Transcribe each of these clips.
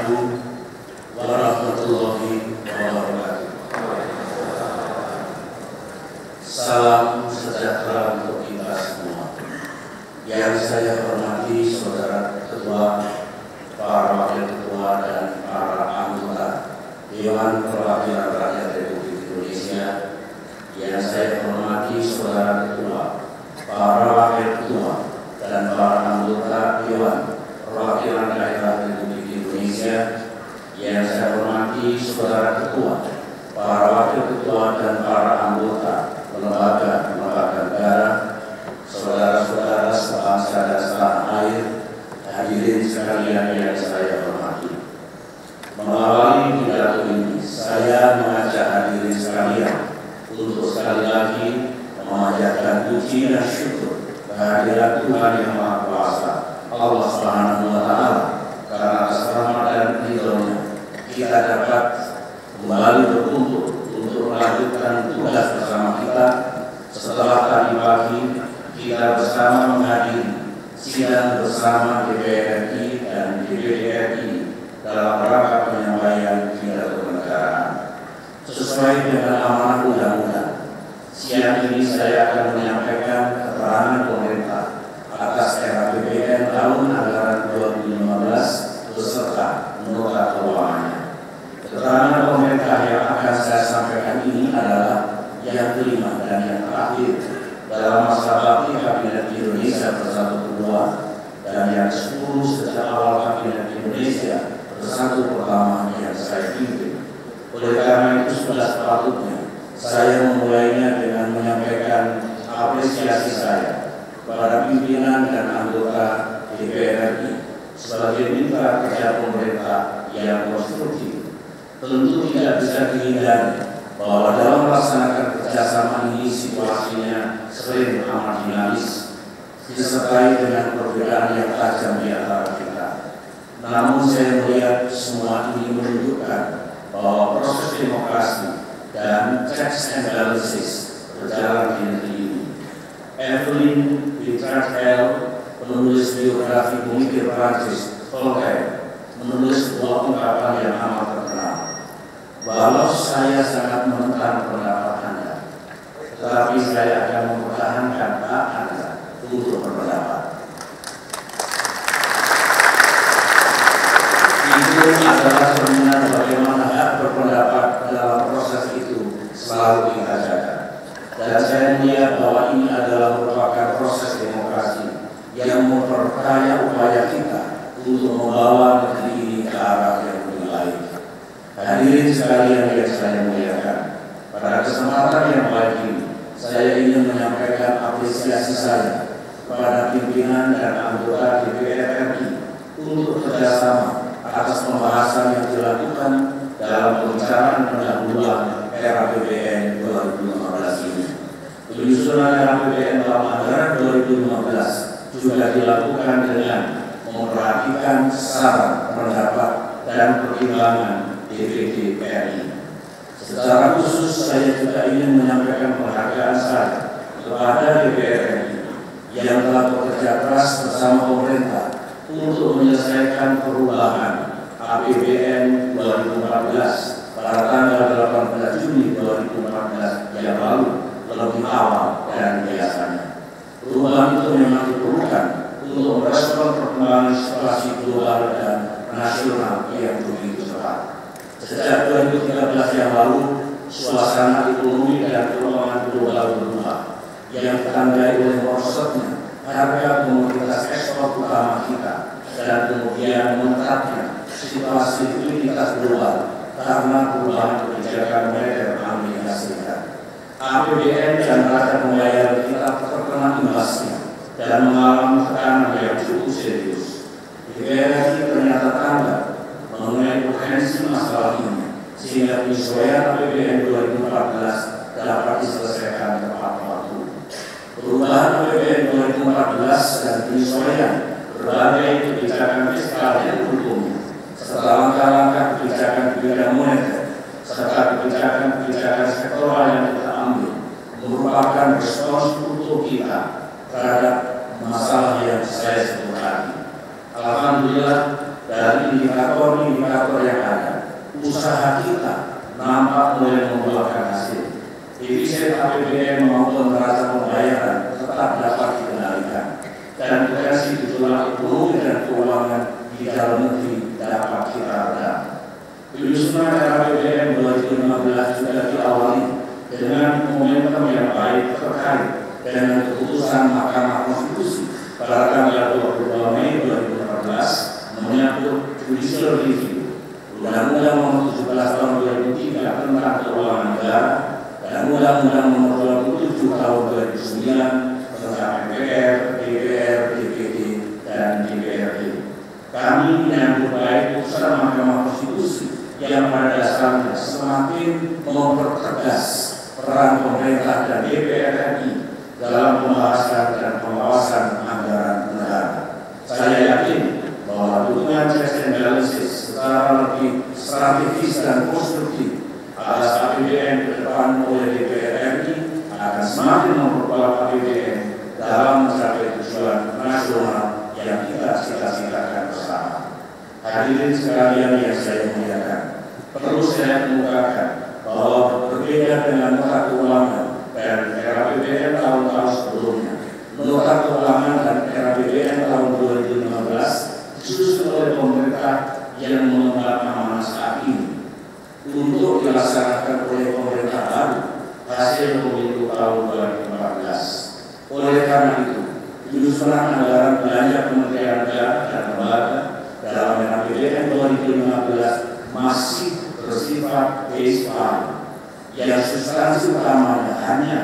Assalamualaikum warahmatullahi wabarakatuh. Salam sejahtera untuk kita semua. Yang saya hormati saudara ketua, para wakil ketua, dan para anggota Dewan Perwakilan Rakyat Republik Indonesia. Yang saya hormati saudara ketua, para wakil ketua, dan para anggota Dewan Perwakilan Daerah Republik Indonesia. Yang saya hormati saudara ketua, para wakil ketua, dan para anggota lembaga negara, saudara-saudara sebangsa dan setanah air, hadirin sekalian yang saya hormati. Mengawali pidato ini, saya mengajak hadirin sekalian untuk sekali lagi memanjatkan puji dan syukur kehadirat Tuhan Yang Maha Kuasa, Allah Subhanahu wa Ta'ala, karena atas rahmat dan ridho-Nya kita dapat kembali berkumpul untuk melanjutkan tugas bersama kita. Setelah tadi pagi kita bersama menghadiri sidang bersama DPR RI dan DPD RI dalam rangka penyampaian pidato kenegaraan. Sesuai dengan amanah undang-undang, siang ini saya akan menyampaikan keterangan pemerintah atas RAPBN tahun anggaran 2015 beserta nota keuangannya. Keterangan pemerintah yang akan saya sampaikan ini adalah yang kelima dan yang terakhir dalam masa bakti Kabinet Indonesia Bersatu Kedua dan yang 10 sejak awal Kabinet Indonesia Bersatu pertama yang saya pimpin. Oleh karena itu sudah sepatutnya saya memulainya dengan menyampaikan apresiasi saya kepada pimpinan dan anggota DPR RI sebagai mitra kerja pemerintah yang konstruktif. Tentu tidak bisa dihindari bahwa dalam melaksanakan kerjasama ini situasinya sering amat dinamis, disertai dengan perbedaan yang tajam di antara kita. Namun saya melihat semua ini menunjukkan bahwa proses demokrasi dan checks and balances berjalan di negeri ini. Evelyn Vitracel, penulis biografi pemikir Prancis Voltaire, menulis sebuah ungkapan yang amat terkenal. Walau saya sangat menentang pendapat Anda, tetapi saya akan mempertahankan hak Anda untuk berpendapat. Itu adalah cerminan bagaimana hak berpendapat dalam proses itu selalu kita jaga. Dan saya melihat bahwa ini adalah merupakan proses demokrasi yang memperkaya upaya kita untuk membawa negeri ini ke arah yang lebih baik. Hadirin sekalian yang saya muliakan, pada kesempatan yang baik ini, saya ingin menyampaikan apresiasi saya kepada pimpinan dan anggota DPR RI untuk kerjasama atas pembahasan yang dilakukan dalam pembicaraan pendahuluan RAPBN 2015 ini. Penyusunan RAPBN dalam anggaran 2015 juga dilakukan dengan memperhatikan saran, pendapat, dan pertimbangan DPD RI. Secara khusus saya juga ingin menyampaikan penghargaan saya kepada DPR RI yang telah bekerja keras bersama pemerintah untuk menyelesaikan perubahan APBN 2014 pada tanggal 18 Juni 2014 yang lalu lebih awal dari biasanya. Perubahan itu memang diperlukan untuk merespon perkembangan situasi global dan nasional yang begitu cepat. Sejak 2013 yang lalu, suasana ekonomi dan keuangan global berubah, yang ditandai oleh merosotnya harga komoditas ekspor utama kita dan kemudian meningkatnya situasi likuiditas global karena perubahan kebijakan moneter Amerika Serikat. APBN dan neraca pembayaran kita terkena imbasnya dan mengalami tekanan yang cukup serius. DPR ternyata tanggap mengenai urgensi masalah ini, sehingga penyesuaian APBN 2014 dapat diselesaikan tepat waktu. Perubahan APBN 2014 dan penyesuaian berbagai kebijakan fiskal yang mendukungnya, serta langkah-langkah kebijakan di bidang moneter, serta kebijakan sektoral yang kita ambil, merupakan respons utuh kita terhadap masalah yang saya sebut tadi. Alhamdulillah, dari indikator-indikator yang ada, usaha kita nampak mulai membuahkan hasil. Defisit APBN maupun neraca pembayaran tetap dapat dikendalikan, dan potensi gejolak ekonomi dan keuangan di dalam negeri dapat kita redam. Penyusunan APBN 2015 juga diawali dengan momentum yang baik terkait dengan keputusan Mahkamah Konstitusi pada tanggal 22 Mei 2014 menyangkut judicial review Undang-Undang Nomor 17 Tahun 2003 tentang keuangan negara dan Undang-Undang Nomor 27 Tahun 2009 tentang MPR, DPR, DPD, dan DPRD. Kami menyambut baik putusan Mahkamah Konstitusi yang pada dasarnya semakin mempertegas peran pemerintah dan DPR RI dalam pembahasan dan pengawasan anggaran negara. Saya yakin bahwa dukungan checks and balances secara lebih strategis dan konstruktif atas APBN ke depan oleh DPR RI akan semakin memperkuat APBN dalam mencapai tujuan nasional yang kita cita-citakan bersama. Hadirin sekalian yang saya muliakan, perlu saya kemukakan bahwa berbeda dengan nota keuangan dan RAPBN tahun-tahun sebelumnya, nota keuangan dan RAPBN tahun 2015 disusun oleh pemerintah yang mengemban amanah saat ini untuk dilaksanakan oleh pemerintah baru hasil pemilu tahun 2014. Oleh karena itu, penyusunan anggaran belanja Kementerian Negara dan lembaga dalam RAPBN 2015 masih bersifat baseline yang substansi utamanya hanya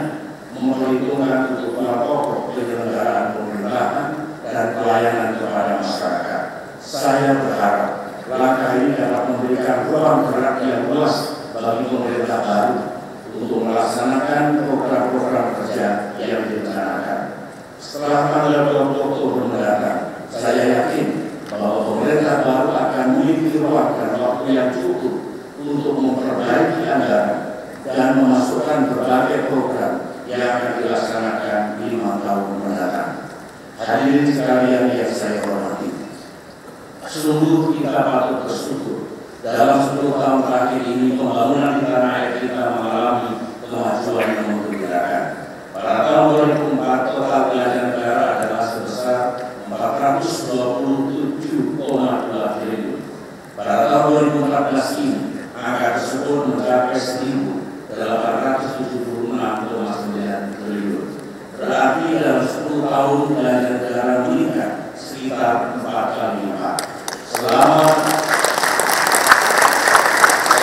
memperhitungkan kebutuhan pokok penyelenggaraan pemerintahan dan pelayanan kepada masyarakat. Saya berharap langkah ini dapat memberikan ruang gerak yang luas bagi pemerintah baru untuk melaksanakan program-program kerja yang direncanakan. Setelah tanggal 20 Oktober mendatang, saya yakin bahwa pemerintah baru akan memiliki ruang dan waktu yang cukup untuk memperbaiki anggaran dan memasukkan berbagai program yang akan dilaksanakan 5 tahun mendatang. Hadirin sekalian yang saya hormati, sungguh kita patut bersyukur dalam 10 tahun terakhir ini pembangunan di tanah air kita mengalami kemajuan yang menggembirakan. Pada tahun 2004 total belanja negara adalah sebesar 427,2 triliun. Pada tahun 2014 ini angka tersebut mencapai 1.876,9 triliun. Berarti dalam 10 tahun belanja negara meningkat sekitar 4 kali lipat. Selama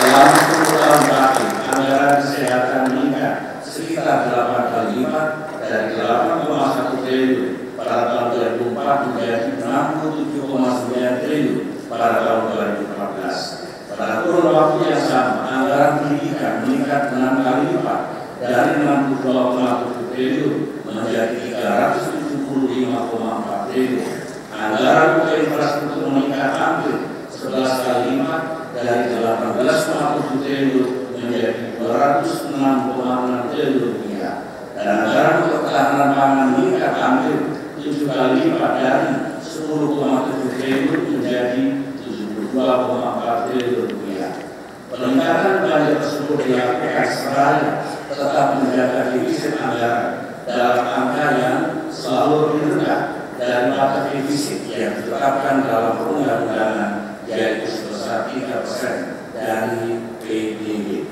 10 tahun terakhir, anggaran kesehatan meningkat sekitar 8 kali lipat dari 8,1 triliun pada tahun 2004 menjadi 67,9 triliun pada tahun 2014. Pada kurun waktu yang sama, anggaran pendidikan meningkat 6 kali lipat dari 62,7 triliun menjadi 375,4 triliun. Anggaran untuk infrastruktur meningkat hampir 11 kali lipat dari 18,7 triliun menjadi 206,6 triliun rupiah. Dan anggaran untuk ketahanan pangan meningkat hampir 7 kali lipat dari 10,7 triliun menjadi 72,4 triliun rupiah. Peningkatan belanja tersebut dilakukan seraya tetap menjaga defisit anggaran dalam angka yang selalu lebih rendah dari batas defisit yang ditetapkan dalam perundang-undangan, yaitu sebesar 3% dari PDB.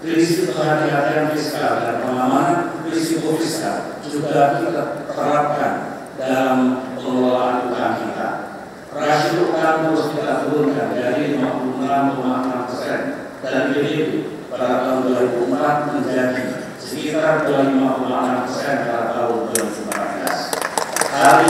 Prinsip kehati-hatian fiskal dan pengamanan risiko fiskal juga kita terapkan dalam pengelolaan utang kita. Rasio utang terus kita turunkan dari 56,6% dari PDB pada tahun 2004 menjadi sekitar 25,6% pada tahun 2014. Hal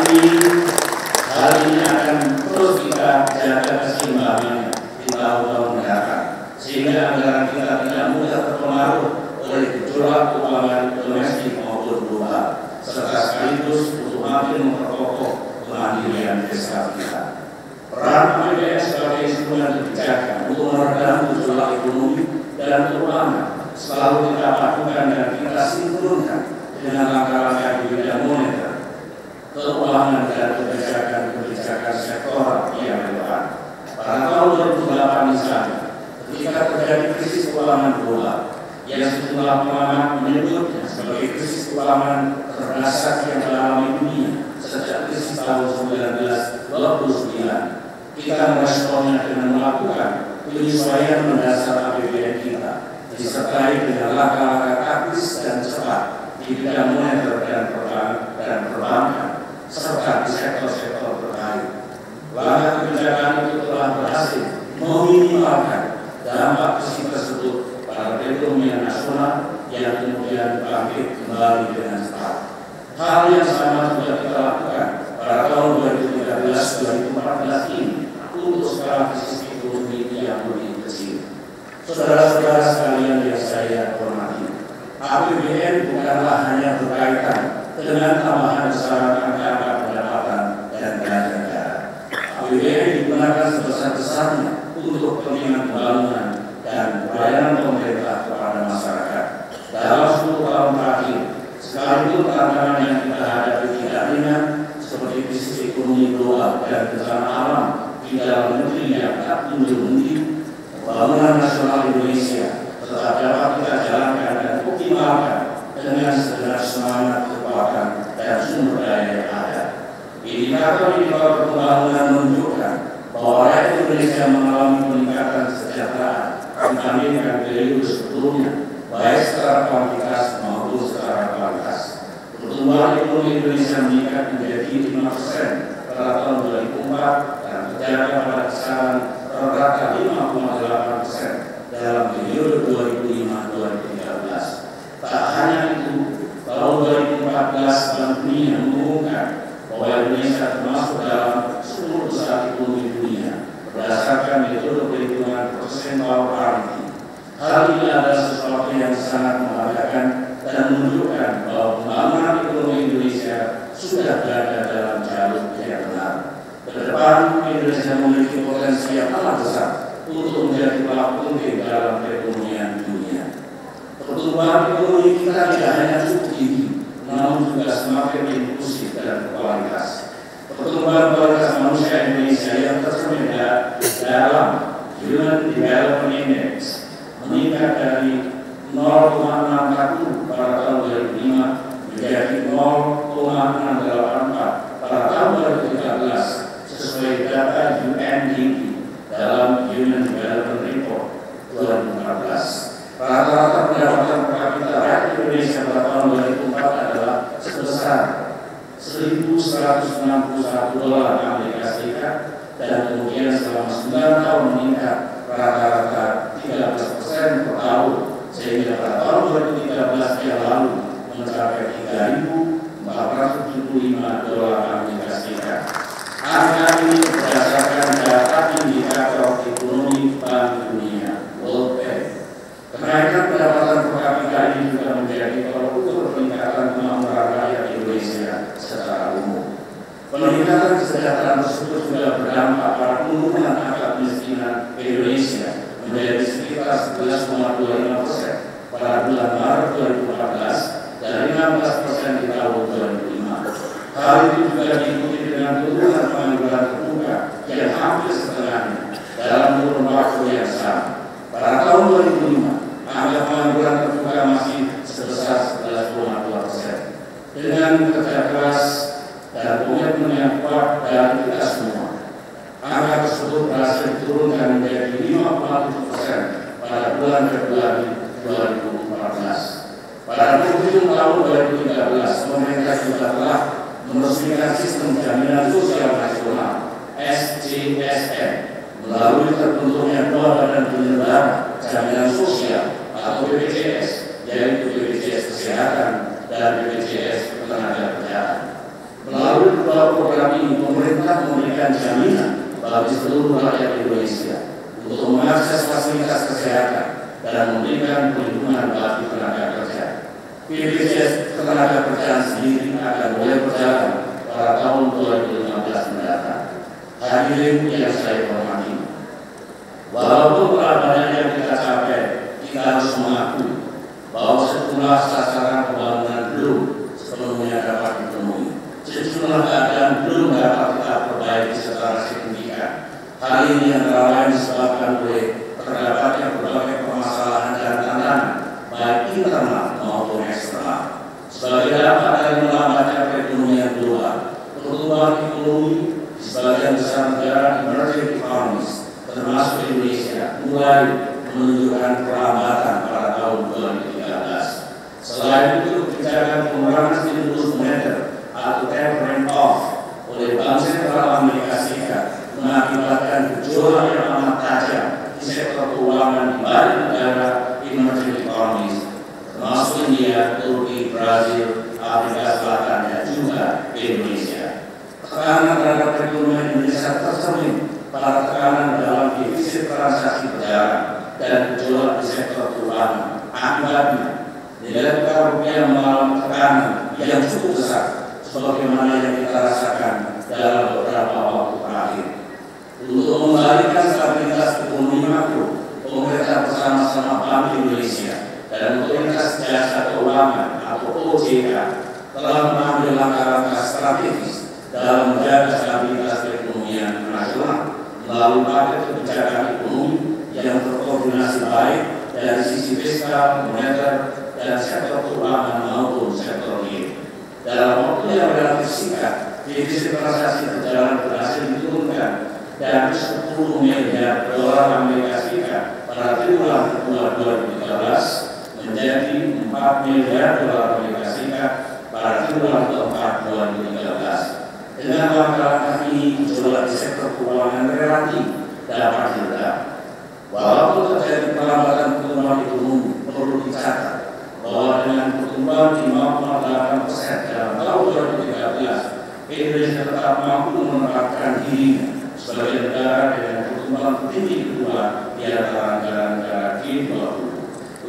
ini akan terus kita jaga keseimbangannya di tahun-tahun mendatang, sehingga anggaran kita tidak mudah terpengaruh oleh gejolak keuangan domestik maupun global, serta sekaligus untuk makin memperkokoh kemandirian fiskal kita. Peran APBN sebagai instrumen kebijakan untuk meredam gejolak ekonomi dan keuangan selalu kita lakukan dan kita sinkronkan dengan langkah-langkah di bidang moneter, keuangan dan kebijakan sektoral yang relevan. misalnya, ketika terjadi krisis keuangan global, yang sejumlah pengamat menyebutnya sebagai krisis keuangan terdasar yang dialami dunia sejak krisis tahun 1929, kita meresponnya dengan melakukan penyesuaian mendasar APBN kita, disertai dengan langkah-langkah taktis dan cepat di bidang moneter dan perbankan, serta di sektor-sektor terkait. Langkah kebijakan itu telah berhasil meminimalkan dampak krisis tersebut pada perekonomian nasional yang kemudian bangkit kembali dengan cepat. Hal yang sama juga kita lakukan pada tahun 2013-2014 ini untuk skala krisis ekonomi yang lebih kecil. Saudara-saudara sekalian yang saya hormati, APBN bukanlah hanya berkaitan dengan tambahan besaran angka pendapatan dan belanja negara. APBN digunakan sebesar-besarnya untuk kepentingan pembangunan dan pelayanan pemerintah kepada masyarakat. Dalam 10 tahun terakhir, sekalipun tantangan yang kita hadapi tidak ringan, seperti krisis ekonomi global dan bencana alam di dalam negeri yang tak kunjung-kunjung, pembangunan nasional Indonesia tetap dapat kita jalankan dan optimalkan dengan segenap semangat, kekuatan, dan sumber daya yang ada. Indikator-indikator pembangunan menunjukkan bahwa rakyat Indonesia mengalami peningkatan kesejahteraan dibandingkan periode sebelumnya, baik secara kuantitas maupun secara kualitas. Pertumbuhan ekonomi Indonesia meningkat menjadi 5% pada tahun 2004 dan terjaga pada kisaran rata 5,8% dalam periode 2005-2013. Tak hanya itu, tahun 2014 Bank Dunia mengumumkan bahwa Indonesia termasuk dalam 10 besar ekonomi dunia berdasarkan metode perhitungan percentage parity. Hal ini adalah sesuatu yang sangat membanggakan dan menunjukkan bahwa pembangunan ekonomi Indonesia sudah berada dalam jalur yang benar. Kedepan, Indonesia memiliki potensi yang amat besar untuk menjadi pelaku penting dalam perekonomian dunia. Pertumbuhan ekonomi kita tidak hanya cukup tinggi, namun juga semakin inklusif dan berkualitas. Pertumbuhan kualitas manusia Indonesia yang tercermin dalam Human Development Index meningkat dari 0,640 pada tahun 2005 menjadi 0,684 pada tahun 2013 sesuai data UNDP dalam Human Development Report 2014. Rata-rata pendapatan per kapita rakyat Indonesia pada tahun 2004 adalah sebesar $1.161 Amerika Serikat dan kemudian selama 9 tahun meningkat rata-rata 13% per tahun sehingga pada tahun 2013 yang lalu mencapai $3.475 Amerika Serikat. Angka ini berdasarkan data indikator ekonomi Bank Dunia World Bank. Kenaikan pendapatan per kapita ini juga menjadi tolak ukur peningkatan kemampuan rakyat Indonesia secara umum. Peningkatan kesejahteraan tersebut juga berdampak pada penurunan angka kemiskinan Indonesia menjadi sekitar 11,25% pada bulan Maret 2014 dari 16% di tahun 2005. Hal itu juga diikuti dengan penurunan pengangguran terbuka yang hampir setengahnya dalam kurun waktu yang sama. Pada tahun 2005, angka pengangguran terbuka masih sebesar 11,2%. Dengan kerja keras dan komitmen yang kuat dari kita semua, angka tersebut berhasil diturunkan menjadi 5,7% pada bulan Februari 2014. Pada penghujung tahun 2013, pemerintah juga telah meresmikan sistem jaminan sosial nasional (SJSN) melalui terbentuknya dua badan penyelenggara jaminan sosial atau BPJS, yaitu BPJS Kesehatan dan BPJS Ketenagakerjaan. Melalui kedua program ini, pemerintah memberikan jaminan bagi seluruh rakyat Indonesia untuk mengakses fasilitas kesehatan dan memberikan perlindungan bagi tenaga kerja. BPJS Ketenagakerjaan sendiri akan mulai berjalan pada tahun 2015 mendatang. Hadirin yang saya hormati, walaupun telah banyak yang kita capai, kita harus mengakui bahwa sejumlah sasaran pembangunan belum sepenuhnya dapat dipenuhi. Sejumlah keadaan belum dapat kita perbaiki secara signifikan. Hal ini antara lain disebabkan oleh terdapatnya berbagai permasalahan dan tantangan, baik internal maupun eksternal. Sebagai dampak dari melambatnya perekonomian global, pertumbuhan ekonomi di sebagian besar negara emerging economies, termasuk Indonesia, mulai menunjukkan perlambatan pada tahun 2013. Selain itu, kebijakan pengurangan stimulus moneter atau tapering off oleh Bank Sentral Amerika Serikat mengakibatkan gejolak yang amat tajam di sektor keuangan di banyak negara emerging economies, termasuk India, Turki, Brazil, Afrika Selatan, dan juga Indonesia. Tekanan terhadap perekonomian Indonesia tercermin pada tekanan dalam defisit transaksi berjalan dan gejolak di sektor keuangan. Akibatnya, nilai tukar rupiah mengalami tekanan yang cukup besar, sebagaimana yang kita rasakan dalam beberapa waktu terakhir. Untuk membalikan stabilitas ekonomi makro, pemerintah bersama-sama Bank Indonesia dan Otoritas Jasa Keuangan atau OJK telah mengambil langkah-langkah strategis dalam menjaga stabilitas perekonomian nasional melalui paket kebijakan ekonomi yang terkoordinasi baik dari sisi fiskal, moneter, dan sektor keuangan maupun sektor real. Dalam waktu yang relatif singkat, defisit transaksi berjalan berhasil diturunkan dari 10 miliar dolar Amerika Serikat pada triwulan kedua 2013 menjadi 4 miliar dolar Amerika Serikat pada triwulan keempat 2013. Dengan langkah-langkah ini, gejolak di sektor keuangan relatif dapat diredam. Walaupun terjadi perlambatan pertumbuhan ekonomi, perlu dicatat bahwa dengan pertumbuhan 5,8% dalam tahun 2013, Indonesia tetap mampu menempatkan dirinya sebagai negara dengan pertumbuhan tertinggi kedua di antara negara-negara G20.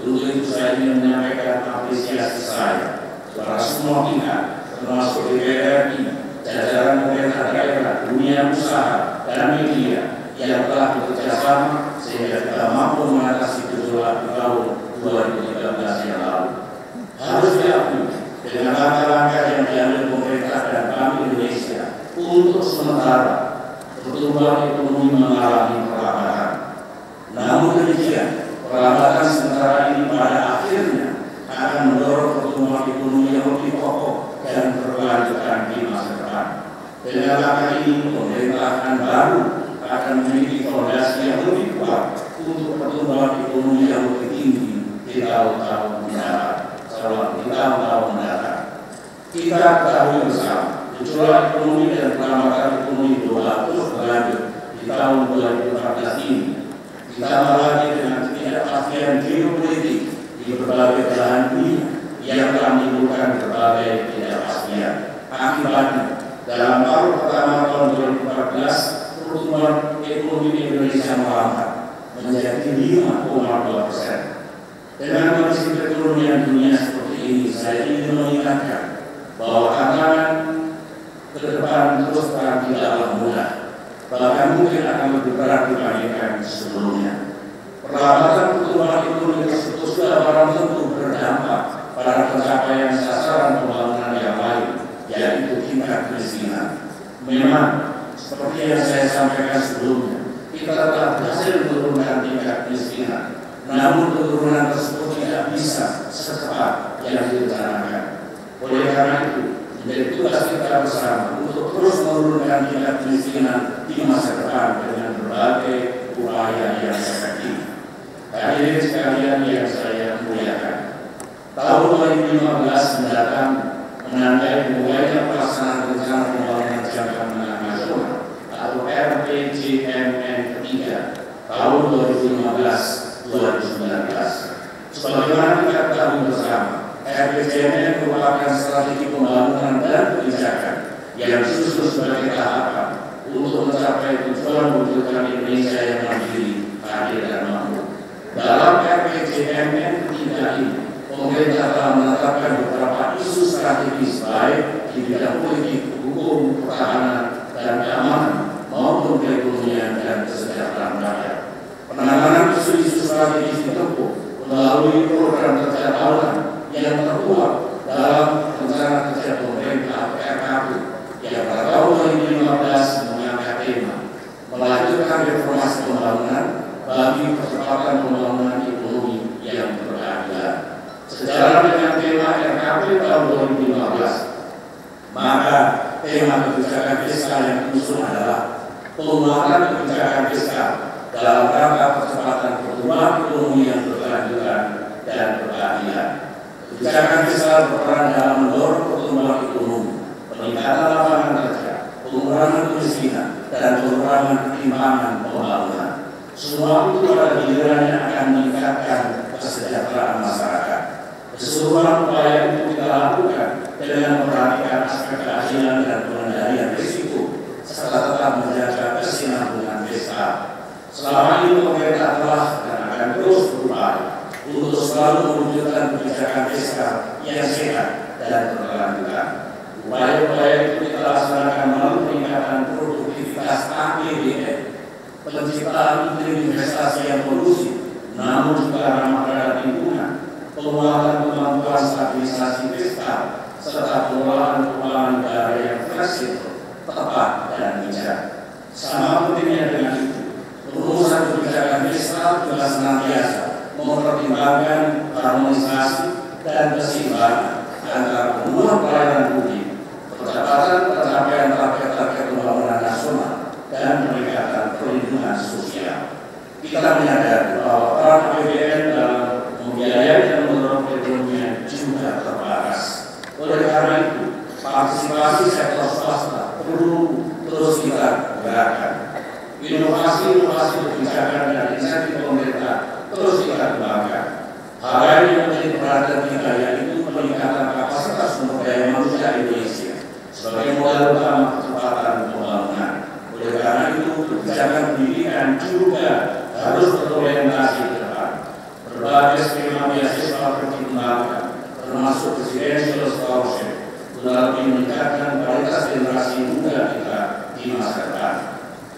Untuk itu saya ingin menyampaikan apresiasi saya kepada semua pihak, termasuk DPR RI, jajaran pemerintah daerah, dunia usaha, dan media yang telah bekerja sama sehingga kita mampu mengatasi gejolak di tahun 2013 yang lalu. Harus diakui, dengan langkah-langkah yang diambil pemerintah dan Bank Indonesia untuk sementara pertumbuhan ekonomi mengalami perlambatan. Namun demikian, perlambatan sementara ini pada akhirnya akan mendorong pertumbuhan ekonomi yang lebih kokoh dan berkelanjutan di masa depan. Dengan langkah ini, pemerintahan baru akan memiliki fondasi yang lebih kuat untuk pertumbuhan ekonomi yang lebih tinggi di tahun-tahun mendatang. Kita ketahui bersama, gejolak ekonomi dan perlambatan ekonomi global terus berlanjut di tahun 2014 ini. Ditambah lagi dengan ketidakpastian geopolitik di berbagai belahan dunia yang telah menimbulkan berbagai ketidakpastian. Akibatnya, dalam paruh pertama tahun 2014, pertumbuhan ekonomi Indonesia melambat menjadi 5,2%. Dengan kondisi perekonomian dunia seperti ini, saya ingin mengingatkan bahwa tantangan ke depan terus terang tidaklah mudah, bahkan mungkin akan lebih berat dibandingkan sebelumnya. Perlambatan pertumbuhan ekonomi tersebut sudah barang tentu berdampak pada pencapaian sasaran pembangunan yang lain, yaitu tingkat kemiskinan. Memang, seperti yang saya sampaikan sebelumnya, kita telah berhasil menurunkan tingkat kemiskinan. Namun penurunan tersebut tidak bisa secepat yang direncanakan. Oleh karena itu, menjadi tugas kita bersama untuk terus menurunkan tingkat kemiskinan di masa depan dengan berbagai upaya yang efektif. Hadirin sekalian yang saya muliakan, tahun 2015 mendatang menandai mulainya pelaksanaan rencana pembangunan jangka menengah nasional atau RPJMN ketiga tahun 2015-2019. Sebagaimana kita ketahui bersama, RPJMN merupakan strategi pembangunan dan kebijakan yang disusun sebagai tahapan untuk mencapai tujuan mewujudkan Indonesia yang mandiri, adil, dan makmur. Dalam RPJMN ketiga ini, pemerintah telah menetapkan beberapa isu strategis baik di bidang politik, hukum, pertahanan, dan keamanan maupun perekonomian dan kesejahteraan rakyat. Penanganan isu-isu strategis ditempuh melalui program kerja tahunan yang tertuang dalam rencana kerja pemerintah RKP yang pada tahun 2015 mengangkat tema melanjutkan bagi percepatan pembangunan ekonomi yang berkeadilan. Sejalan dengan tema RKP tahun 2015, maka tema kebijakan fiskal yang diusung adalah penguatan kebijakan fiskal dalam rangka percepatan pertumbuhan ekonomi yang berkelanjutan dan berkeadilan. Kebijakan fiskal berperan dalam mendorong pertumbuhan ekonomi, peningkatan lapangan kerja, pengurangan kemiskinan, dan pengurangan ketimpangan pembangunan. Semua itu pada gilirannya akan meningkatkan kesejahteraan masyarakat. Keseluruhan upaya itu kita lakukan dengan memperhatikan aspek keadilan dan pengendalian risiko, serta tetap menjaga kesinambungan fiskal. Selama ini pemerintah telah dan akan terus berupaya untuk selalu mewujudkan kebijakan fiskal yang sehat dan berkelanjutan. Upaya-upaya itu kita laksanakan melalui peningkatan produktivitas APBN, penciptaan iklim investasi yang kondusif namun juga ramah terhadap lingkungan, penguatan kemampuan stabilisasi fiskal, serta pengelolaan keuangan negara yang fleksibel, tepat, dan bijak. Sama pentingnya dengan itu, perumusan kebijakan fiskal juga senantiasa mempertimbangkan harmonisasi dan keseimbangan antara pemenuhan pelayanan publik, percepatan pencapaian target-target pembangunan nasional, dan peningkatan perlindungan sosial. Kita menyadari bahwa peran APBN dalam membiayai dan mendorong perekonomian juga terbatas. Oleh karena itu, partisipasi sektor swasta perlu terus kita gerakkan. Inovasi-inovasi kebijakan dan insentif pemerintah terus kita kembangkan. Hal lain yang menjadi perhatian kita yaitu peningkatan kapasitas sumber daya manusia Indonesia sebagai modal utama percepatan pembangunan. Oleh karena itu, kebijakan pendidikan juga harus berorientasi ke depan. Berbagai skema beasiswa pertimbangan, termasuk presidential scholarship, guna lebih meningkatkan kualitas generasi muda kita di masa depan.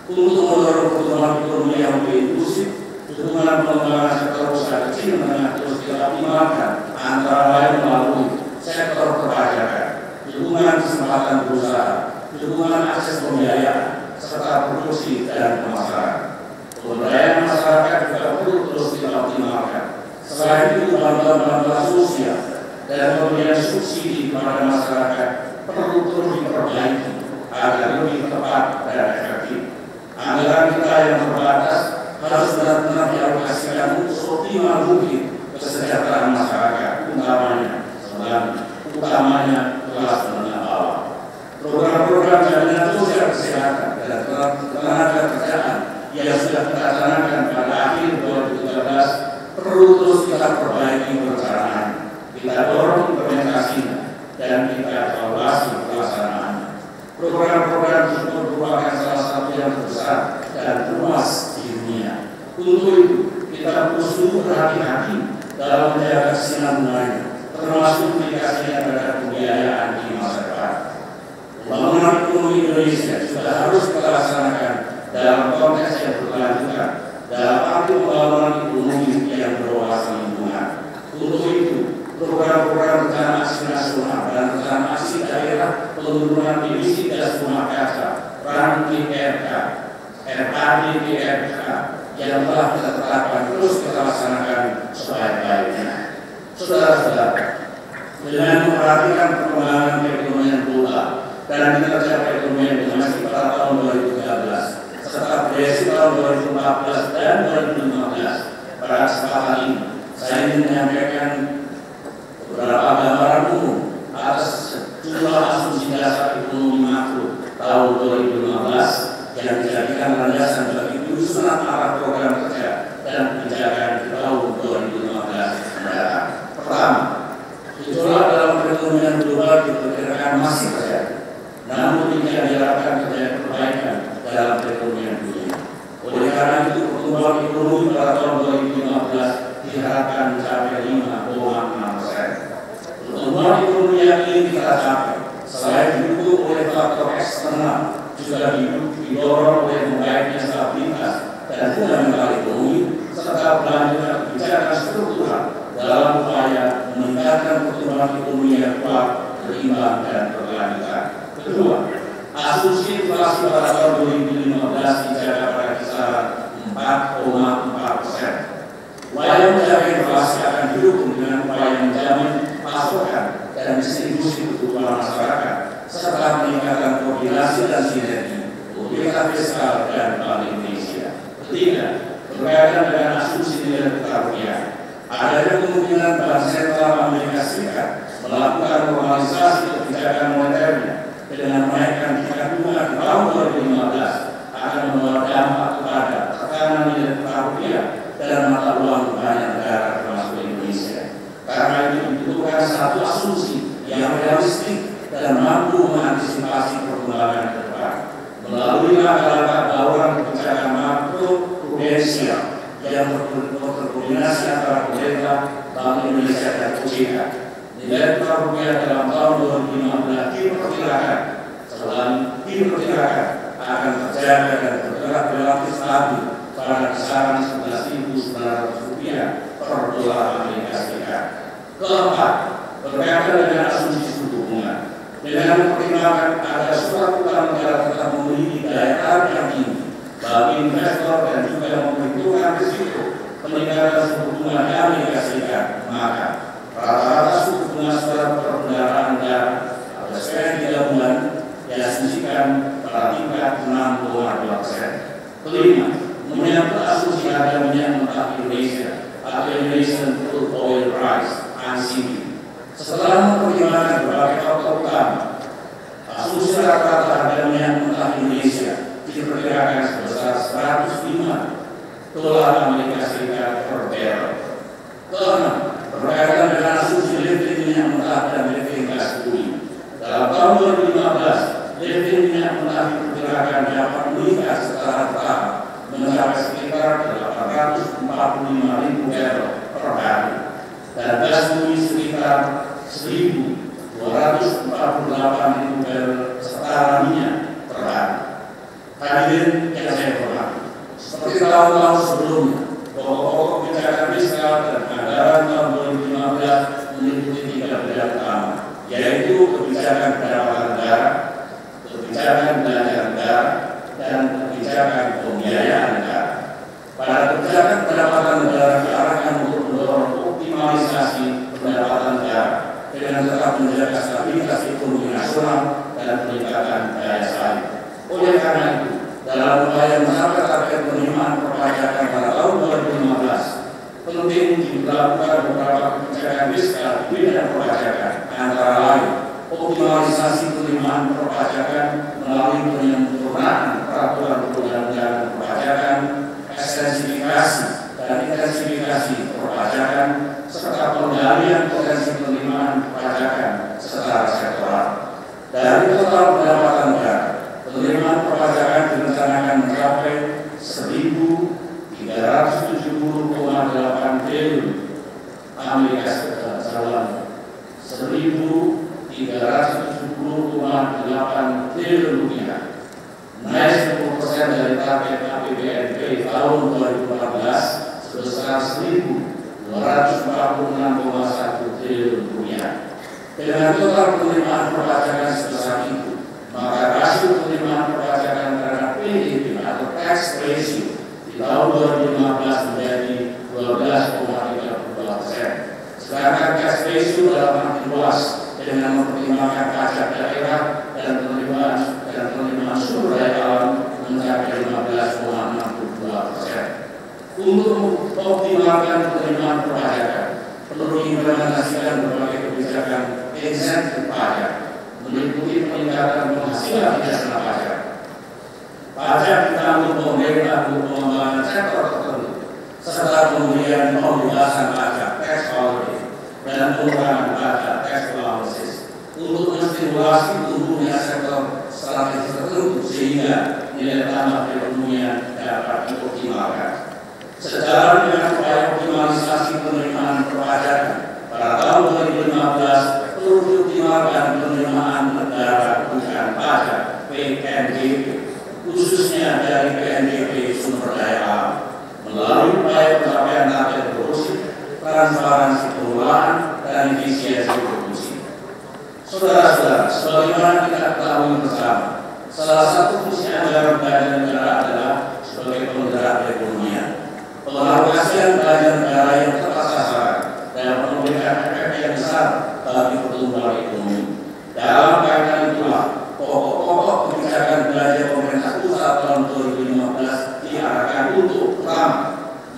Untuk mendorong pertumbuhan ekonomi yang lebih inklusif, dukungan pengembangan sektor usaha kecil menengah terus dioptimalkan, antara lain melalui sektor perpajakan, dukungan kesempatan berusaha, dukungan akses pembiayaan, serta produksi dan pemasaran. Pemberdayaan masyarakat juga perlu terus dioptimalkan. Selain itu, bantuan-bantuan sosial dan pemberian subsidi kepada masyarakat perlu terus diperbaiki agar lebih tepat dan efektif. Anggaran kita yang terbatas harus benar-benar dialokasikan untuk optimal mungkin kesejahteraan masyarakat, utamanya kelas menengah bawah. Program-program jaminan sosial kesehatan dan tenaga kerjaan yang sudah kita canangkan pada akhir 2013 perlu terus kita perbaiki perencanaan, kita dorong implementasinya, dan kita evaluasi pelaksanaannya. Program-program tersebut merupakan salah satu yang terbesar dan luas di dunia. Untuk itu, kita perlu sungguh berhati-hati dalam menjaga kesinambungannya, termasuk implikasinya terhadap pembiayaan di masa depan. Pembangunan ekonomi Indonesia juga harus kita laksanakan dalam konteks yang berkelanjutan, dalam arti pembangunan ekonomi yang berwawasan lingkungan. Untuk itu, program-program rencana aksi nasional dan rencana aksi daerah penurunan emisi gas rumah kaca (RAN-PRK), RAD-PRK yang telah kita tetapkan terus kita laksanakan sebaik-baiknya. Saudara-saudara, dengan memperhatikan perkembangan perekonomian global dan kinerja perekonomian domestik pada tahun 2013 serta proyeksi tahun 2014 dan 2015, pada kesempatan ini saya ingin menyampaikan beberapa gambaran umum atas sejumlah asumsi dasar ekonomi makro tahun 2015 yang dijadikan landasan bagi penyusunan arah program kerja dan kebijakan di tahun 2015 mendatang. Pertama, gejolak dalam perekonomian global diperkirakan masih terjadi, namun tidak diharapkan terjadi perbaikan dalam perekonomian dunia. Oleh karena itu, pertumbuhan ekonomi pada tahun 2015 diharapkan mencapai 5,6%. Pertumbuhan ekonomi yang ingin kita capai, selain didukung oleh faktor eksternal, juga didorong oleh membaiknya stabilitas dan fundamental ekonomi, serta berlanjutnya kebijakan struktural dalam upaya meningkatkan pertumbuhan ekonomi yang kuat, berimbang, dan berkelanjutan. Kedua, asumsi inflasi pada tahun 2015 dijaga pada kisaran 4,4%. Upaya mencapai inflasi akan didukung dengan upaya menjamin pasokan dan distribusi kebutuhan masyarakat, serta peningkatan koordinasi dan sinergi otoritas fiskal dan Bank Indonesia. Ketiga, berkaitan dengan asumsi nilai tukar rupiah, adanya kemungkinan Bank Sentral Amerika Serikat melakukan normalisasi kebijakan moneternya dengan menaikkan tingkat bunga di tahun 2015 akan membawa dampak kepada tekanan nilai tukar rupiah dan mata uang banyak negara termasuk Indonesia. Karena itu dibutuhkan satu asumsi yang realistik dan mampu mengantisipasi perkembangan ke depan melalui langkah-langkah bauran kebijakan makro prudensial yang terkoordinasi antara pemerintah, Bank Indonesia dan OJK. Nilai tukar rupiah dalam tahun 2015 akan terjaga dan bergerak relatif stabil pada kisaran Rp11.900 per dolar Amerika Serikat. Keempat, berkaitan dengan asumsi suku bunga. Dengan mempertimbangkan ada surat utang negara tetap memiliki daya tarik yang tinggi bagi investor dan juga memperhitungkan risiko peningkatan suku bunga di Amerika Serikat, maka rata-rata suku bunga surat perbendaharaan negara atau SPN 3 bulan diasumsikan pada tingkat 6,2%. Kelima, menyangkut asumsi harga minyak mentah Indonesia atau Indonesian Crude Oil Price (ICP). Setelah mempertimbangkan berbagai faktor utama, asumsi rata-rata harga minyak mentah Indonesia diperkirakan sebesar $105 Amerika Serikat per barrel. Keenam, berkaitan dengan asumsi lifting minyak mentah dan lifting gas bumi. Dalam tahun 2015, lifting minyak mentah diperkirakan dapat meningkat secara bertahap mencapai sekitar 845.000 barrel per hari dan gas bumi sekitar 1.248.000 barrel setara minyak per hari. Hadirin yang saya hormati, seperti tahun-tahun sebelumnya, pokok-pokok kebijakan fiskal dan anggaran tahun 2015 meliputi 3 bidang utama, yaitu kebijakan pendapatan negara, kebijakan belanja negara, dan kebijakan pembiayaan negara. Pada kebijakan pendapatan negara diarahkan untuk mendorong optimalisasi pendapatan negara dengan tetap menjaga stabilitas ekonomi nasional dan peningkatan daya saing. Oleh karena itu, dalam upaya mencapai target penerimaan perpajakan pada tahun 2015, penting dilakukan beberapa kebijakan fiskal di bidang perpajakan, antara lain optimalisasi penerimaan perpajakan melalui penyempurnaan peraturan perundang-undangan perpajakan, ekstensifikasi dan intensifikasi perpajakan, serta pengendalian potensi penerimaan perpajakan secara sektoral. Dari total pendapatan negara, penerimaan perpajakan direncanakan mencapai 1.370,8 triliun Amerika Serikat, 1.370,8 triliun rupiah, naik 10% dari target APBNP tahun 2014 sebesar 1.246,1 triliun rupiah. Dengan total penerimaan perpajakan sebesar itu, maka rasio penerimaan perpajakan terhadap PDB atau tax ratio di tahun 2015 menjadi 12,32%. Sedangkan tax ratio dalam arti luas dengan mempertimbangkan pajak daerah dan penerimaan sumber daya alam mencapai 15,62%. Untuk mengoptimalkan penerimaan perpajakan, perlu diimplementasikan berbagai kebijakan insentif pajak, meliputi peningkatan penghasilan jasa pajak. Pajak ditanggung pemerintah untuk pengembangan sektor tertentu, serta pemberian pembebasan pajak tax holiday dan pengurangan pajak tax allowances untuk menstimulasi tumbuhnya sektor strategis tertentu sehingga nilai tambah perekonomian dapat dioptimalkan. Sejalan dengan upaya optimalisasi penerimaan perpajakan, pada tahun 2015 perlu dioptimalkan penerimaan negara bukan pajak (PNBP), khususnya dari PNBP sumber daya alam, melalui upaya pencapaian target produksi, transparansi pengelolaan, dan efisiensi produksi. Saudara-saudara, sebagaimana kita ketahui bersama, salah satu fungsi anggaran belanja negara adalah sebagai penggerak perekonomian. Pengalokasian belanja negara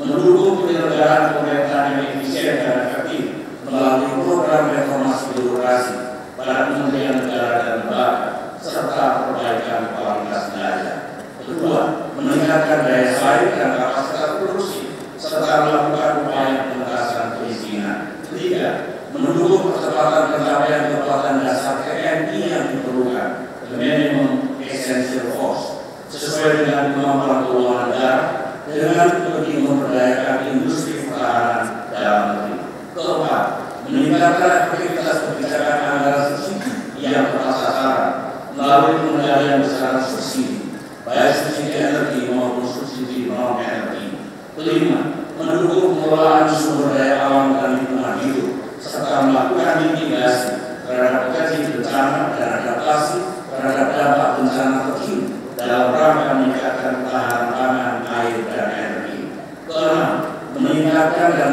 mendukung penyelenggaraan pemerintahan yang efisien dan efektif melalui program reformasi birokrasi pada Kementerian Negara dan Lembaga serta perbaikan kualitas belajar. Kedua, meningkatkan daya saing dan kapasitas produksi serta melakukan upaya pengentasan kemiskinan. Ketiga, mendukung percepatan pencapaian kekuatan dasar TNI yang diperlukan, the minimum essential force, sesuai dengan kemampuan keuangan negara dengan lebih memperdayakan industri pertahanan dalam negeri. Keempat, meningkatkan efektivitas kebijakan anggaran subsidi yang tepat sasaran melalui pengendalian besaran subsidi, baik subsidi energi maupun subsidi non-energi. Kelima, mendukung pengelolaan sumber daya alam dan lingkungan hidup serta melakukan mitigasi terhadap potensi bencana dan adaptasi terhadap dampak bencana terkini dalam rangka meningkatkan ketahanan pangan, air, dan energi. Keenam, meningkatkan dan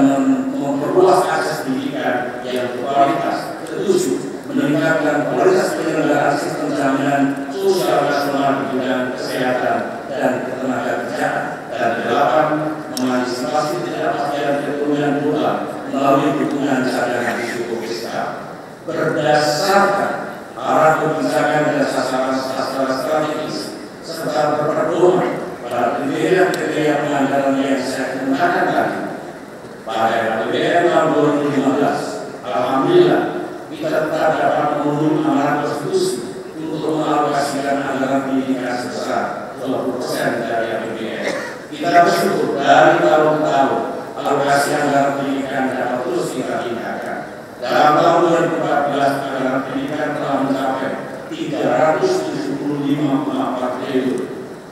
memperluas akses pendidikan yang berkualitas. Ketujuh, meningkatkan kualitas penyelenggaraan sistem jaminan sosial nasional di bidang kesehatan dan ketenagakerjaan. Dan delapan, mengantisipasi ketidakpastian perekonomian global melalui dukungan cadangan risiko fiskal. Berdasarkan arah kebijakan dan sasaran strategis serta berpedoman pada kriteria penganggaran yang saya kemukakan tadi, pada APBN tahun 2015, alhamdulillah kita tetap dapat memenuhi amanat konstitusi untuk mengalokasikan anggaran pendidikan sebesar 20% dari APBN. Kita bersyukur dari tahun ke tahun alokasi anggaran pendidikan dapat terus kita tingkatkan. Dalam tahun 2014 anggaran pendidikan telah mencapai 375,4 triliun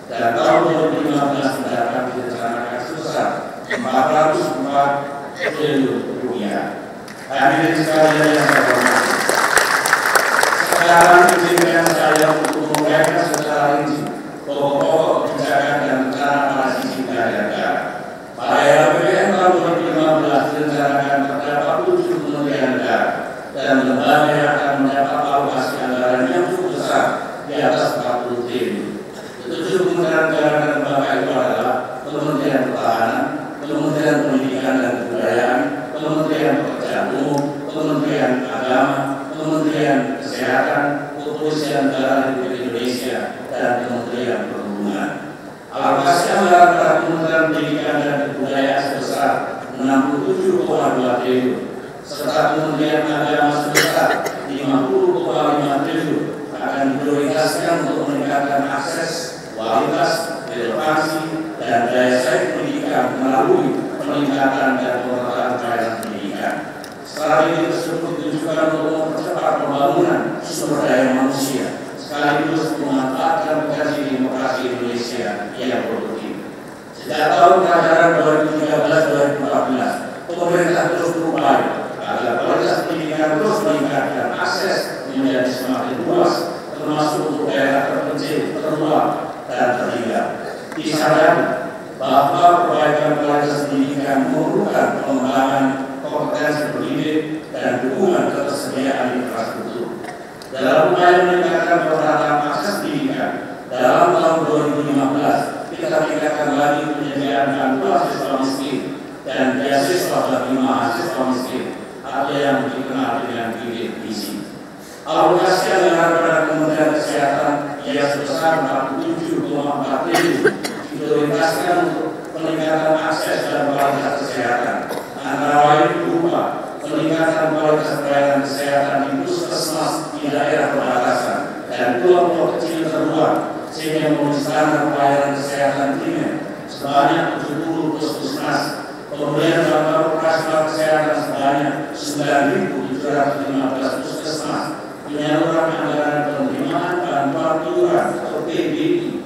dan tahun 2015 mendapat direncanakan sebesar 404 triliun rupiah. Hadirin sekalian yang saya hormati, sekarang izinkan saya untuk menguraikan secara rinci pokok-pokok kebijakan dan rencana pada sisi belanja negara. Pada APBN tahun 2015 direncanakan terdapat 7 kementerian negara dan lembaga yang akan mendapat alokasi anggaran yang cukup besar di atas 40 triliun. 7 kementerian negara dan lembaga itu adalah Kementerian Pertahanan, Kementerian Pendidikan dan Kebudayaan, Kementerian Pekerjaan Umum, Kementerian Agama, Kementerian Kesehatan, Kepolisian Negara Republik Indonesia, dan Kementerian Perhubungan. Alokasi anggaran pada Kementerian Pendidikan dan Kebudayaan sebesar 67,2 triliun, serta Kementerian Agama sebesar 50,5 triliun akan diprioritaskan untuk meningkatkan akses, kualitas, relevansi, dan daya saing pendidikan melalui peningkatan dan pemetaan pelayanan pendidikan. Strategi tersebut ditujukan untuk mempercepat pembangunan sumber daya manusia sekaligus memanfaatkan potensi demokrasi Indonesia yang produktif. Sejak tahun ajaran 2013-2014, pemerintah terus berupaya agar kualitas pendidikan terus meningkat dan akses menjadi semakin luas, termasuk untuk daerah terpencil, terluar, dan tertinggal. Disadari bahwa perbaikan kualitas pendidikan memerlukan pengembangan kompetensi pendidik dan dukungan ketersediaan infrastruktur. Dalam upaya meningkatkan pemerataan akses pendidikan, dalam tahun 2015 kita tingkatkan lagi penyediaan bantuan siswa miskin dan beasiswa bagi mahasiswa miskin atau yang dikenal dengan bidik misi. Alokasi anggaran pada Kementerian Kesehatan yang sebesar 47,4 triliun diprioritaskan untuk peningkatan akses dan kualitas kesehatan, antara lain berupa peningkatan kualitas pelayanan kesehatan di puskesmas di daerah perbatasan dan kelompok kecil terluar, sehingga memenuhi standar pelayanan kesehatan primer sebanyak 70 puskesmas, pemberian bantuan operasional kesehatan sebanyak 9.715 puskesmas, penyaluran anggaran penerimaan bantuan iuran atau PBI,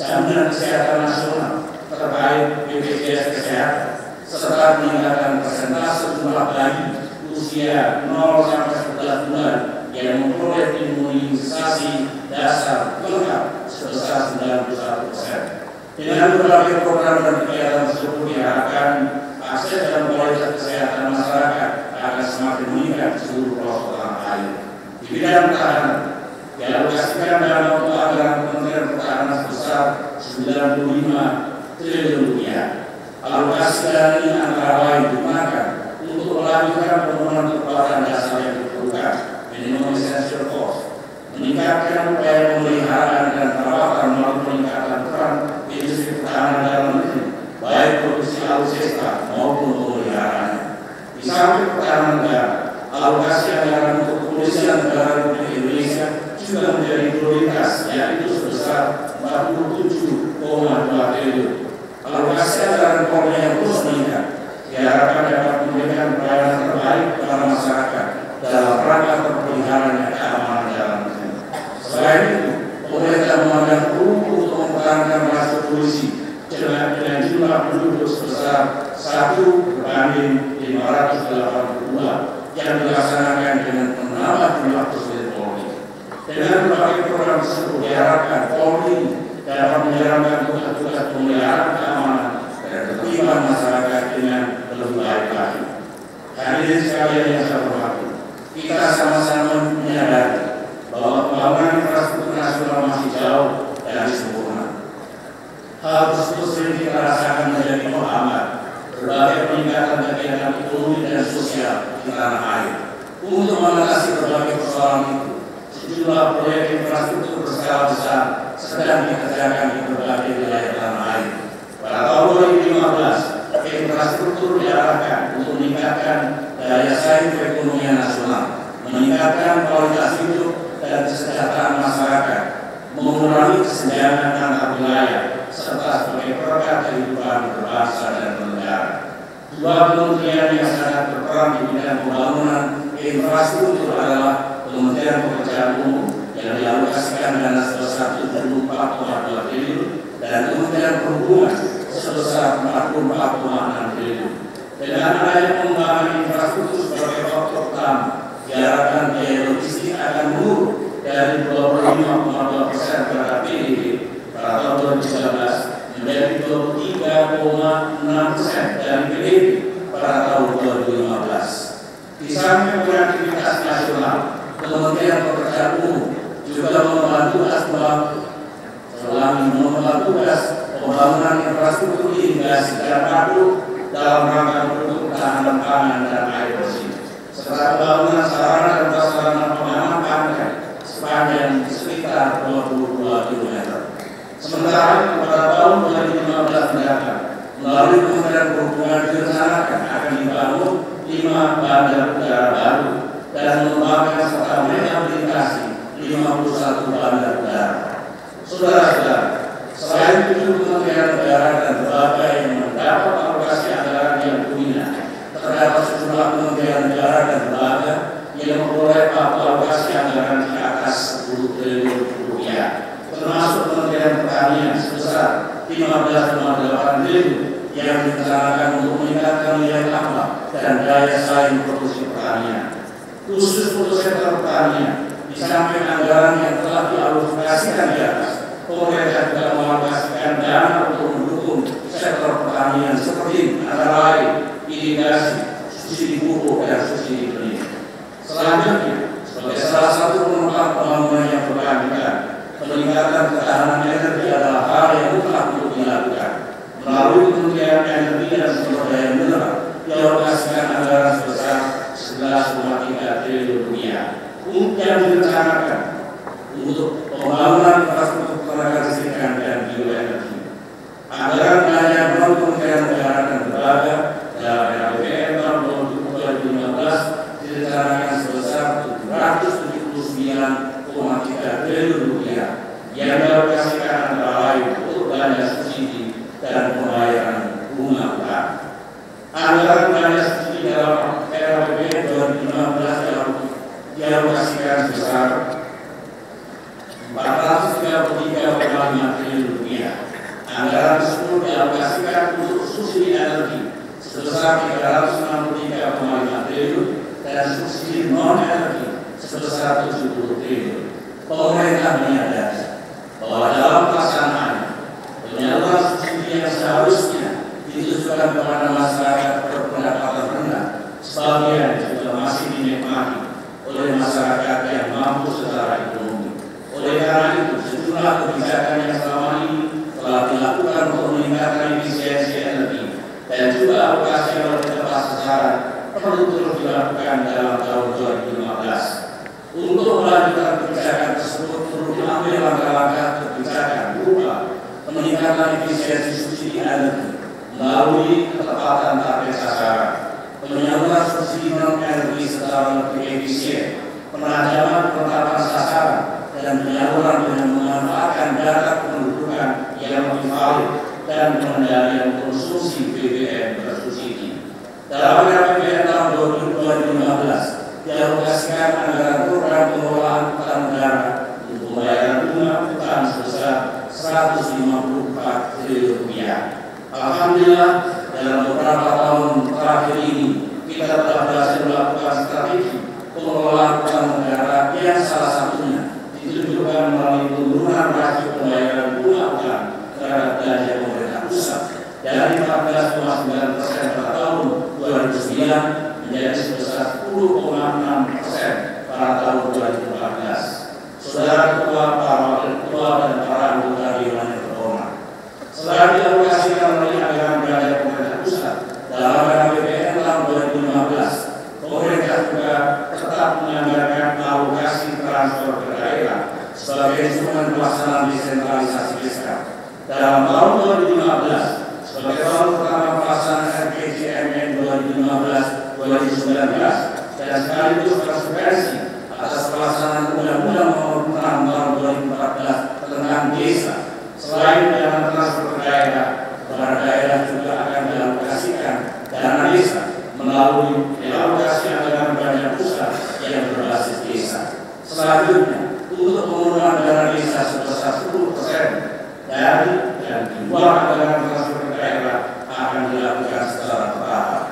jaminan kesehatan nasional terkait BPJS Kesehatan, serta peningkatan persentase jumlah bayi usia 0 sampai 11 bulan yang memperoleh imunisasi dasar lengkap sebesar 91%. Dengan berbagai program dan kegiatan tersebut diharapkan akses dan kualitas kesehatan masyarakat akan semakin meningkat di seluruh pelosok tanah air. Di bidang pertahanan, dialokasikan dana untuk anggaran Kementerian Pertahanan sebesar 95 triliun rupiah. Alokasi dana ini antara lain digunakan untuk melanjutkan pembangunan kekuatan dasar yang diperlukan, minimum essential cost, meningkatkan upaya pemeliharaan dan perawatan melalui peningkatan peran industri pertahanan dalam negeri, baik produksi alutsista maupun pemeliharaannya. Di samping pertahanan negara, alokasi anggaran untuk kepolisian negara Republik Indonesia juga menjadi prioritas, yaitu sebesar 47,2 triliun. Alokasi anggaran Polri yang terus meningkat diharapkan dapat memberikan pelayanan terbaik kepada masyarakat dalam rangka terpeliharaannya keamanan dalam negeri. Selain itu, pemerintah memandang perlu untuk mempertahankan rasio polisi dengan jumlah penduduk sebesar 1/582 yang dilaksanakan dengan menambah jumlah personil Polri. Dengan berbagai program tersebut diharapkan Polri dapat menjalankan tugas-tugas pemeliharaan keamanan dan ketertiban masyarakat dengan lebih baik lagi. Hadirin sekalian yang saya hormati, kita sama-sama menyadari bahwa pembangunan infrastruktur nasional masih jauh dari sempurna. Hal tersebut sering kita rasakan menjadi penghambat berbagai peningkatan kegiatan ekonomi dan sosial di tanah air. Untuk mengatasi berbagai persoalan itu, sejumlah proyek infrastruktur berskala besar sedang dikerjakan di berbagai wilayah tanah air. Pada tahun 2015, infrastruktur diarahkan untuk meningkatkan daya saing perekonomian nasional, meningkatkan kualitas hidup dan kesejahteraan masyarakat, mengurangi kesenjangan antar wilayah, serta sebagai perekat kehidupan berbangsa dan bernegara. Dua kementerian yang sangat berperan di bidang pembangunan infrastruktur adalah Kementerian Pekerjaan Umum yang dialokasikan dana sebesar 74,2 triliun dan Kementerian Perhubungan sebesar 44,6 triliun. Dengan adanya pengembangan infrastruktur sebagai faktor utama, diharapkan biaya logistik akan menurun dari 25,2% terhadap PDB pada tahun 2019 menjadi 23,6% dari PDB pada tahun 2015. Di samping aktivitas nasional, Kementerian Pekerjaan Umum juga membantu tugas pembangunan infrastruktur irigasi dan waduk dalam rangka untuk ketahanan pangan dan air bersih, serta pembangunan sarana dan prasarana pengaman pangan sepanjang sekitar 22 km. Sementara pada tahun 2015 mendatang, melalui Kementerian Perhubungan direncanakan akan dibangun 5 bandar udara baru dan mengembangkan serta merehabilitasi 51 bandar udara. Saudara-saudara, selain itu Kementerian Negara dan lembaga yang mendapat alokasi anggaran yang dominan, terdapat sejumlah kementerian negara dan lembaga yang memperoleh alokasi anggaran di atas 10 triliun rupiah, termasuk Kementerian Pertanian sebesar 15,8 triliun yang direncanakan untuk meningkatkan nilai tambah dan daya saing produksi pertanian. Khusus untuk sektor pertanian, di samping anggaran yang telah dialokasikan di atas, pemerintah juga mengalokasikan dana untuk mendukung sektor pertanian seperti antara lain irigasi, subsidi pupuk dan subsidi benih. Selanjutnya, sebagai salah satu penopang pembangunan yang berkelanjutan, peningkatan ketahanan energi adalah hal yang mutlak untuk dilakukan. Melalui Kementerian Energi dan Sumber Daya Mineral, dialokasikan anggaran sebesar 11,3 triliun rupiah yang direncanakan untuk pembangunan infrastruktur tenaga listrik dan bioenergi. Anggaran belanja melalui Kementerian Negara dan lembaga dalam RAPBN tahun 2015 direncanakan sebesar 779,3 triliun rupiah yang dialokasikan antara lain untuk belanja subsidi dan pembayaran bunga utang. Anggaran belanja subsidi dalam RAPBN 2015 dialokasikan sebesar 433,5 triliun rupiah. Anggaran tersebut dialokasikan untuk subsidi energi sebesar 363,5 triliun dan subsidi non energi sebesar 70 triliun. Pemerintah menyadari bahwa dalam pelaksanaannya penyaluran subsidi yang seharusnya ditujukan kepada masyarakat berpendapatan rendah, sebagian juga masih dinikmati oleh masyarakat yang mampu secara ekonomi. Oleh karena itu, sejumlah kebijakan yang selama ini telah dilakukan untuk meningkatkan efisiensi energi alokasi yang lebih tepat sasaran perlu terus dilakukan dalam tahun 2015. Untuk melanjutkan kebijakan tersebut perlu diambil langkah-langkah kebijakan berupa peningkatan efisiensi subsidi energi melalui ketepatan target sasaran, penyaluran subsidi non energi secara lebih efisien, penajaman penetapan sasaran, dan penyaluran dengan memanfaatkan data kependudukan yang lebih valid dan pengendalian konsumsi BBM bersubsidi. Dalam APBN tahun 2015 dialokasikan anggaran program pengelolaan utang negara untuk pembayaran bunga utang sebesar 154 triliun rupiah. Alhamdulillah, dalam beberapa tahun terakhir ini kita telah berhasil melakukan strategi pengelolaan utang negara yang salah satunya ditunjukkan melalui penurunan rasio pembayaran bunga utang terhadap belanja pemerintah pusat dari 14,9% pada tahun 2009 menjadi sebesar 10,6% pada tahun 2014. Saudara Ketua, para Wakil Ketua, dan para anggota Dewan yang terhormat, selain dialokasikan melalui anggaran belanja pemerintah pusat dalam APBN tahun 2015, pemerintah juga tetap menganggarkan alokasi transfer ke daerah sebagai instrumen pelaksanaan desentralisasi fiskal. Dalam tahun 2015, sebagai tahun pertama pelaksanaan RPJMN 2015-2019 dan sekaligus konsekuensi atas pelaksanaan Undang-Undang Nomor 6 Tahun 2014 tentang Desa, selain dana transfer ke daerah, kepada daerah juga akan dialokasikan dana desa melalui realokasi anggaran belanja pusat yang berbasis desa. Selanjutnya, untuk penggunaan dana desa sebesar 10% dari dan di luar anggaran transfer ke daerah akan dilakukan secara bertahap.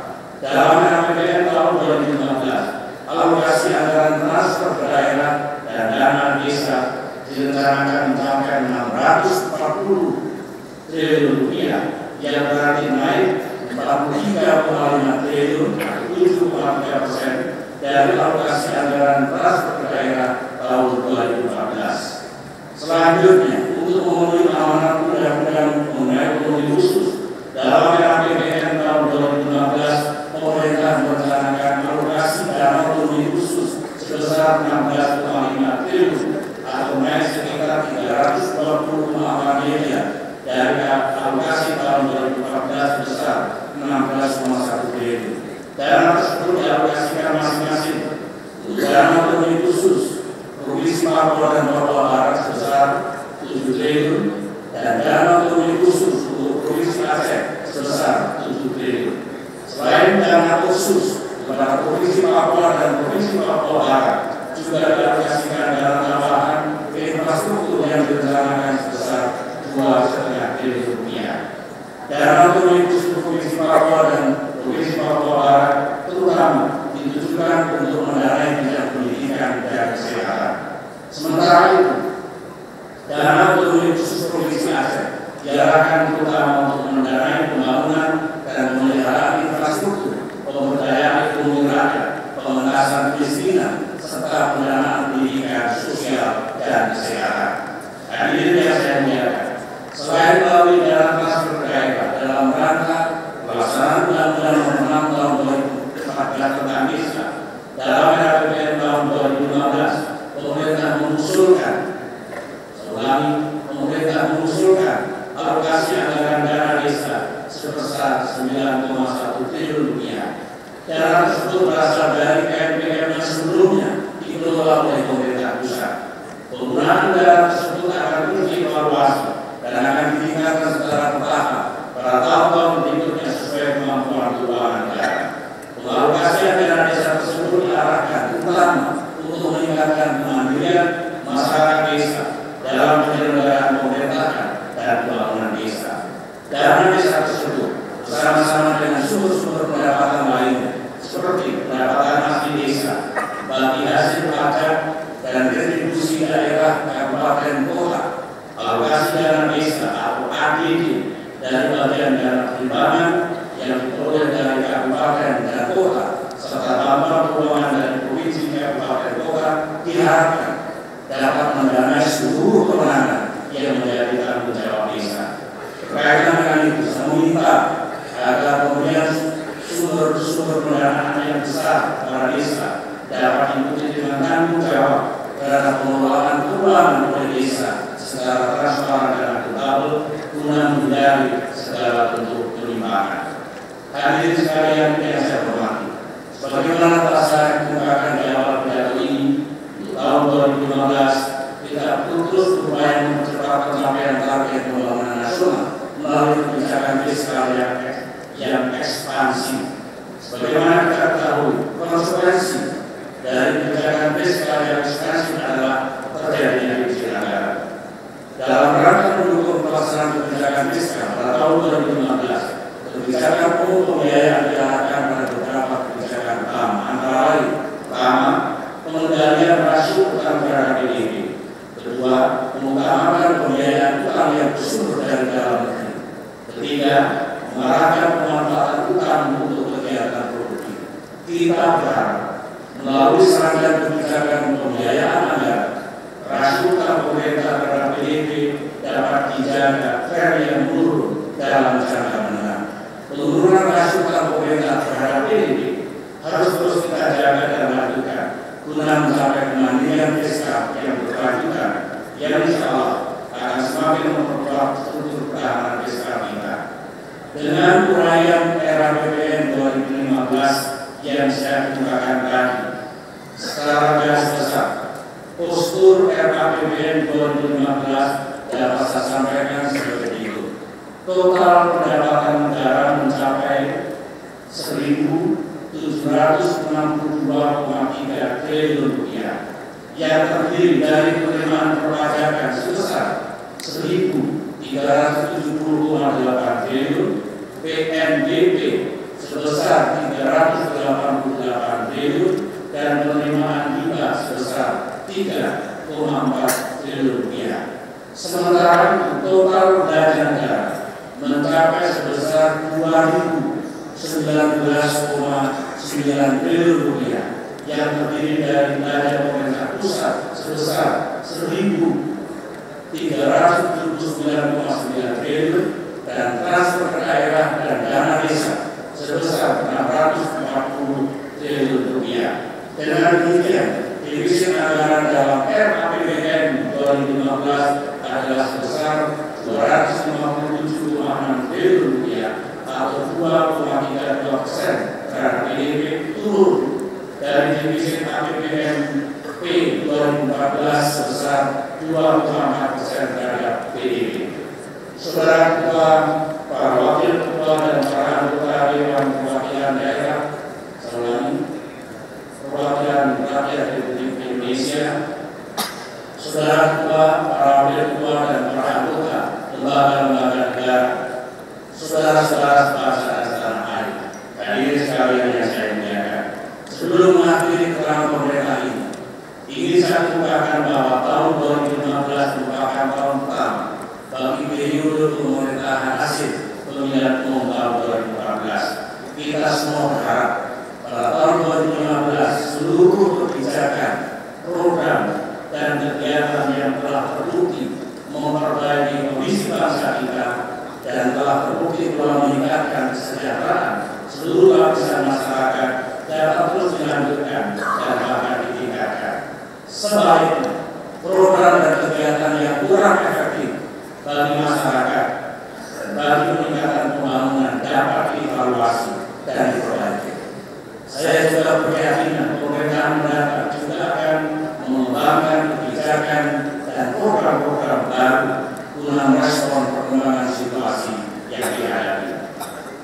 Dalam APBN tahun 2015, alokasi anggaran transfer ke daerah dan dana desa direncanakan mencapai 640 triliun rupiah, yang berarti naik 43,5 triliun (7,3%) dari alokasi anggaran transfer ke daerah tahun 2014. Selanjutnya, untuk memenuhi amanat Undang-Undang mengenai otonomi khusus, dalam APBN tahun 2015 pemerintah merencanakan alokasi dana otonomi khusus sebesar 16,5 triliun atau naik sekitar 320,4 miliar dari alokasi tahun 2014 sebesar 16,1 triliun. Dana tersebut dialokasikan masing-masing untuk dana otonomi khusus Provinsi Papua dan Papua Barat sebesar 7 triliun dan dana otonomi khusus untuk Provinsi Aceh sebesar 7 triliun. Selain dana khusus kepada Provinsi Papua dan Provinsi Papua Barat, juga dialokasikan dana tambahan ke infrastruktur yang direncanakan sebesar 2,5 triliun rupiah. Dana otonomi khusus Provinsi Papua dan Provinsi Papua Barat terutama ditujukan untuk mendanai bidang pendidikan dan kesehatan. Sementara itu, dana otonomi khusus Provinsi Aceh diarahkan terutama untuk mendanai pembangunan dan pemeliharaan infrastruktur, pemberdayaan ekonomi rakyat, pengentasan kemiskinan, serta pendanaan pendidikan sosial dan kesehatan. Hadirin yang saya muliakan, selain melalui dana transfer ke daerah dalam rangka pelaksanaan Undang-Undang Nomor 6 Tahun 2014 tentang Desa, dalam APBN tahun 2015 pemerintah mengusulkan alokasi anggaran dana desa sebesar 9,1 triliun rupiah. Dana tersebut berasal dari KMPM yang sebelumnya dikelola oleh pemerintah pusat. Penggunaan dana tersebut akan terus dievaluasi dan akan ditingkatkan secara bertahap pada tahun-tahun berikutnya sesuai kemampuan keuangan negara. Pengalokasian dana desa tersebut diarahkan terutama untuk meningkatkan kemandirian masyarakat desa dalam penyelenggaraan pemerintahan dan pembangunan desa. Dana desa tersebut bersama-sama dengan sumber-sumber pendapatan lainnya seperti pendapatan asli desa, bagi hasil pajak dan retribusi daerah kabupaten kota, alokasi dana desa atau APD dari bagian dana perimbangan yang diperoleh dari kabupaten dan kota serta bantuan keuangan dari provinsi kabupaten kota diharapkan dapat mendanai seluruh kewenangan yang menjadi tanggung jawab desa. Berkaitan dengan itu, saya meminta agar pemberian unsur pendanaan yang besar para desa dapat diikuti dengan tanggung jawab terhadap pengelolaan keuangan oleh desa secara transparan dan akuntabel guna menghindari segala bentuk penyimpangan. Hadirin sekalian yang saya hormati, sebagaimana telah saya kemukakan di awal pidato ini, di tahun 2015 kita terus berupaya mempercepat pencapaian target pembangunan nasional melalui kebijakan fiskal yang ekspansif. Sebagaimana kita ketahui, konsekuensi dari kebijakan fiskal yang ekspansif adalah terjadinya defisit anggaran. Dalam rangka mendukung pelaksanaan kebijakan fiskal pada tahun 2015, kebijakan umum pembiayaan diarahkan pada beberapa kebijakan utama, antara lain: pertama, pengendalian rasio utang terhadap PDB; kedua, mengutamakan pembiayaan utang yang bersumber dari dalam negeri; ketiga, mengarahkan pemanfaatan utang untuk kegiatan produktif. Kita berharap melalui serangkaian kebijakan pembiayaan anggaran, rasio utang pemerintah terhadap PDB dapat dijaga tren yang menurun dalam jangka menengah. Penurunan rasio utang pemerintah terhadap PDB harus terus kita jaga dan lanjutkan guna mencapai kemandirian fiskal yang berkelanjutan, yang insya Allah akan semakin memperkuat struktur pertahanan fiskal kita. Dengan uraian RAPBN 2015 yang saya kemukakan tadi, secara garis besar, postur RAPBN 2015 dapat saya sampaikan sebagai berikut. Total pendapatan negara mencapai 1.762,3 triliun rupiah, yang terdiri dari penerimaan perpajakan sebesar 1.370,8 triliun, PNBP sebesar 388 triliun, dan penerimaan hibah sebesar 3,4 triliun rupiah. Sementara total belanja negara mencapai sebesar 2.019,9 triliun rupiah, yang terdiri dari belanja pemerintah pusat sebesar 1.379,9 triliun dan transfer ke daerah dan dana desa sebesar 640 triliun rupiah. Dengan demikian, defisit anggaran dalam RAPBN 2015 adalah sebesar 257,6 triliun rupiah atau 2,32% terhadap PDB, turun dari defisit APBN 2014 sebesar 2,4% terhadap PDB. Saudara Ketua, para Wakil Ketua dan para anggota Dewan Perwakilan Daerah, perwakilan rakyat Republik Indonesia, saudara Ketua, para Wakil Ketua dan para anggota lembaga-lembaga negara, saudara-saudara sebangsa dan setanah air, hadirin sekalian yang saya muliakan. Sebelum mengakhiri keterangan pemerintah ini, ingin saya kemukakan bahwa tahun 2015 merupakan tahun pertama bagi periode pemerintahan hasil pemilihan umum tahun 2014. Kita semua berharap pada tahun 2015 seluruh kebijakan, program, dan kegiatan yang telah terbukti memperbaiki kondisi bangsa kita dan telah terbukti telah meningkatkan kesejahteraan seluruh lapisan masyarakat dapat terus dilanjutkan dan bahkan ditingkatkan. Sebaliknya, program dan kegiatan yang kurang efektif bagi masyarakat dan bagi peningkatan pembangunan dapat dievaluasi dan diperbaiki. Saya juga berkeyakinan pemerintahan mendatang juga akan mengembangkan kebijakan dan program-program baru guna merespon perkembangan situasi yang dihadapi.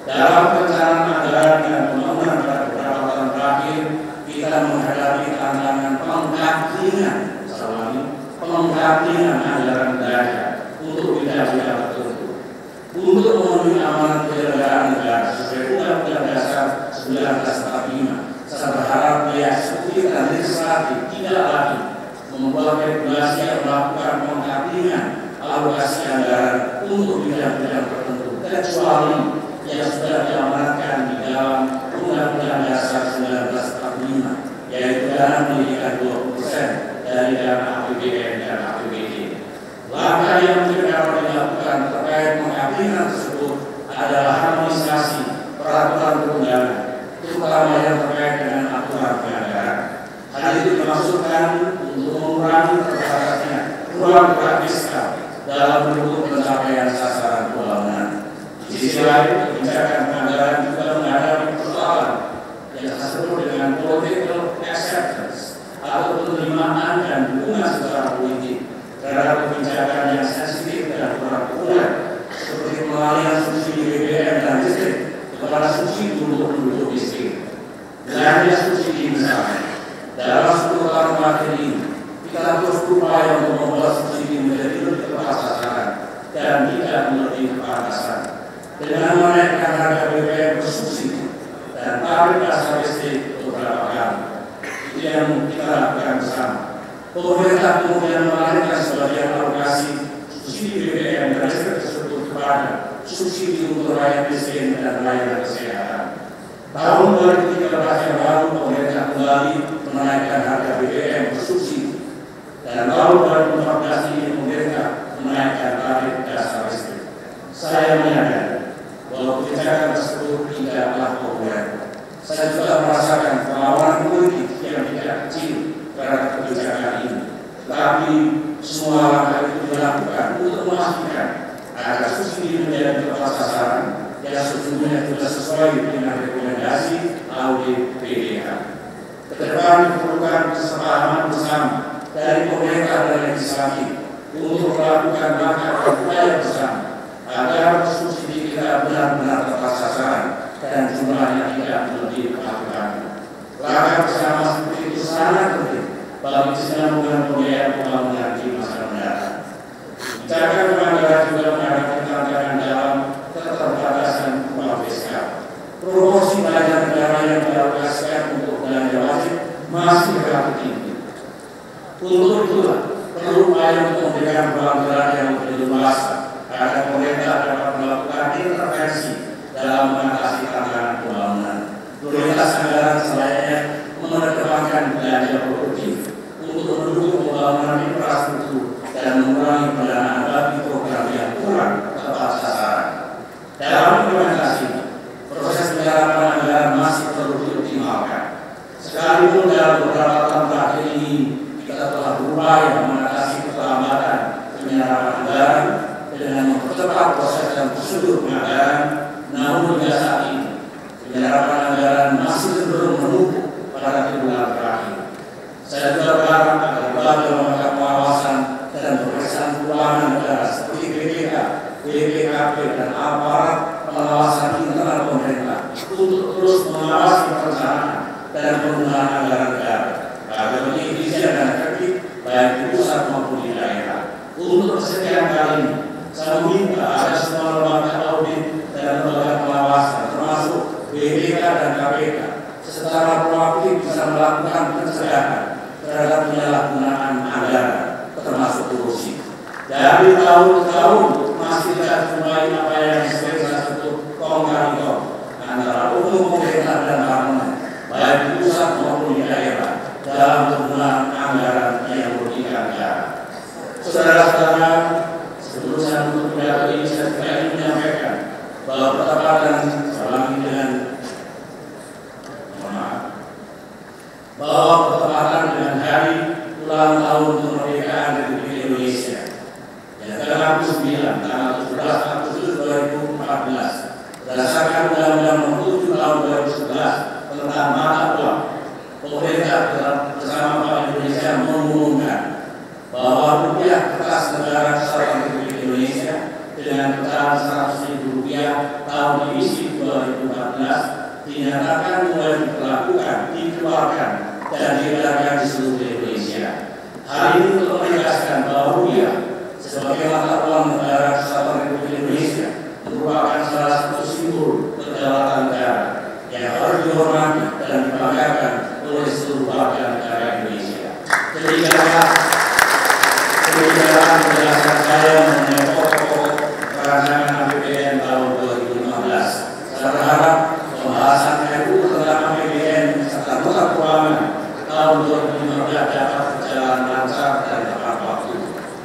Dalam perencanaan anggaran dan pembangunan pada beberapa tahun terakhir, kita menghadapi tantangan pengkatingan anggaran negara untuk bidang-bidang tertentu. Untuk memenuhi amanat penyelenggaraan negara sesuai Undang-Undang Dasar 1945, saya berharap biaya eksekutif dan legislatif tidak lagi membuat regulasi yang melakukan pengkatingan alokasi anggaran untuk bidang-bidang tertentu, kecuali yang sudah diamanatkan di dalam Undang-Undang Dasar 1945, yaitu dana pendidikan 20% dari dana APBN dan APBD. Langkah yang dapat dilakukan terkait pengkatingan tersebut adalah harmonisasi peraturan perundangan, terutama yang terkait dengan aturan penganggaran. Hal itu dimaksudkan untuk mengurangi terbatasnya ruang gerak fiskal dalam mendukung pencapaian sasaran pembangunan. Di sisi lain, kebijakan penganggaran juga menghadapi persoalan yang disebut dengan political acceptance atau penerimaan dan dukungan secara politik terhadap kebijakan yang sensitif dan kurang populer seperti pengalihan subsidi BBM dan listrik kepada subsidi untuk penduduk miskin. Belanja subsidi misalnya, dalam 10 tahun terakhir ini kita terus berupaya untuk membuat subsidi menjadi lebih tepat sasaran dan tidak melebihi kepanasan. Dengan menaikkan harga BBM bersubsidi dan tarif dasar listrik beberapa kali, itu yang kita lakukan bersama. Pemerintah kemudian mengalihkan sebagian alokasi subsidi BBM dan listrik tersebut kepada subsidi untuk rakyat miskin dan layanan kesehatan. Tahun 2013 yang lalu pemerintah kembali menaikkan harga BBM bersubsidi dan tahun 2014 ini pemerintah menaikkan tarif dasar listrik. Saya menyadari bahwa kebijakan tersebut tidaklah populer. Saya juga merasakan perlawanan politik yang tidak kecil terhadap kebijakan ini. Tetapi semua langkah itu dilakukan untuk memastikan agar subsidi menjadi tepat sasaran yang sesungguhnya sudah sesuai dengan rekomendasi audit BPK. Kedepan diperlukan kesepahaman bersama dari pemerintah dan legislatif untuk melakukan langkah upaya bersama agar subsidi kita benar-benar tepat sasaran dan jumlahnya tidak melebihi aturan. Langkah bersama seperti itu sangat penting bagi kesinambungan pembiayaan pembangunan di masa mendatang. Kebijakan penganggaran juga menghadapi tantangan dalam keterbatasan uang fiskal. Proporsi belanja negara yang dialokasikan untuk belanja wajib masih relatif tinggi. Untuk itulah perlu upaya untuk memberikan ruang gerak yang lebih luas agar pemerintah dapat melakukan intervensi dalam mengatasi tantangan pembangunan. Prioritas anggaran selayaknya mengedepankan belanja produktif untuk mendukung pembangunan infrastruktur dan mengurangi pendanaan bagi program yang kurang tepat sasaran. Dalam implementasi, proses penyerapan anggaran masih perlu dioptimalkan. Sekalipun dalam beberapa tahun terakhir ini kita telah berupaya mengatasi keterlambatan penyerapan anggaran dengan mempercepat proses dan prosedur penganggaran, namun hingga saat ini penyerapan anggaran masih cenderung menumpuk pada triwulan terakhir. Saya juga berharap agar lembaga pengawasan dan pemeriksaan keuangan negara seperti BPK, BPKP dan aparat pengawasan internal pemerintah untuk terus mengawasi perencanaan dan penggunaan anggaran negara agar lebih efisien dan efektif baik di pusat maupun di daerah. Untuk kesekian kali ini, saya meminta agar semua lembaga audit dan lembaga pengawasan termasuk BPK dan KPK secara proaktif bisa melakukan pencegahan terhadap penyalahgunaan anggaran termasuk korupsi. Dari tahun ke tahun masih terjumpai apa yang disebut sebut kong kali kong antara umum pemerintah dan parlemen baik di pusat maupun di daerah dalam penggunaan anggaran yang merugikan negara. Saudara-saudara, sebelum saya menutup pidato ini, saya ingin menyampaikan bahwa bertepatan dengan hari ulang tahun kemerdekaan Republik Indonesia yang ke-69 tanggal 17 Agustus 2014 berdasarkan Undang-Undang Nomor 7 Tahun 2011 tentang mata uang, pemerintah bersama Bank Indonesia mengumumkan bahwa rupiah kertas negara Kesatuan Republik Indonesia dengan pecahan Rp100.000 tahun emisi 2014 dinyatakan mulai diberlakukan, dikeluarkan dan diedarkan di seluruh Indonesia. Hal ini untuk menegaskan bahwa rupiah sebagai mata uang negara Kesatuan Republik Indonesia merupakan salah satu simbol kedaulatan negara yang harus dihormati dan dibanggakan oleh seluruh warga negara Indonesia. Demikianlah penjelasan saya mengenai pokok-pokok rancangan APBN tahun 2015. Saya berharap pembahasan RUU tentang APBN serta nota keuangan tahun 2015 dapat berjalan lancar dan tepat waktu.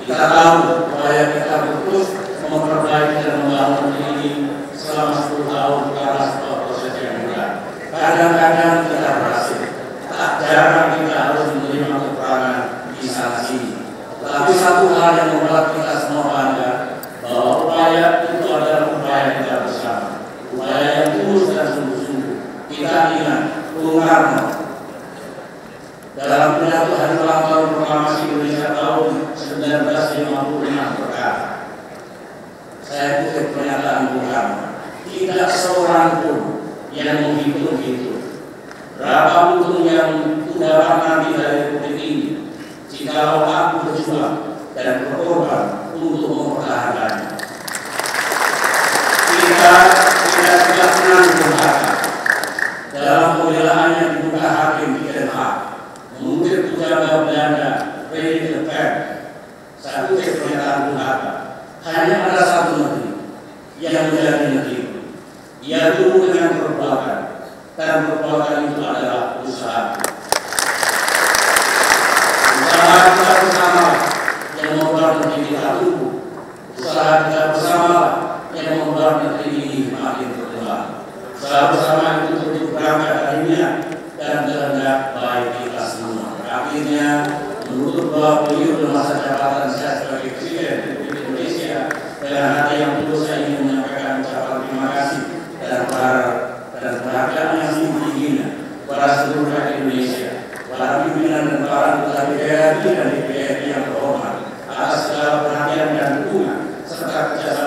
Kita tahu upaya kita terus memperbaiki dan membangun ini selama 10 tahun karena sebuah proses yang berat. Kadang kita ingat Bung Karno dalam pidato hari ulang tahun proklamasi Indonesia tahun 1955 berkata, saya kutip pernyataan Bung Karno, tidak seorang pun yang menghitung-hitung berapa untung yang dapat nanti dari Republik ini jika aku berjuang dan berkorban untuk mempertahankannya. Kita tidak pernah berkata dalam pembelaannya di muka hakim di Den Haag mengutip pejabat Belanda René de Pen, saya kutip pernyataan Bung Hatta, hanya ada satu negeri yang menjadi negeri, yaitu dengan perbuatan, dan perbuatan itu adalah usaha. Usaha kita bersama yang membuat negeri kita tumbuh, usaha kita bersama yang membuat negeri ini makin berkembang. Usaha bersama itu untuk berangkat dari niat dan kehendak baik kita semua. Akhirnya, menutup 2 periode masa jabatan saya sebagai Presiden Republik Indonesia, dengan hati yang tulus saya ingin menyampaikan ucapan terima kasih dan berharap dan penghargaan yang tinggi-tingginya kepada seluruh rakyat Indonesia, para pimpinan dan para anggota DPR dan DPRD yang terhormat atas segala perhatian dan dukungan serta kerjasama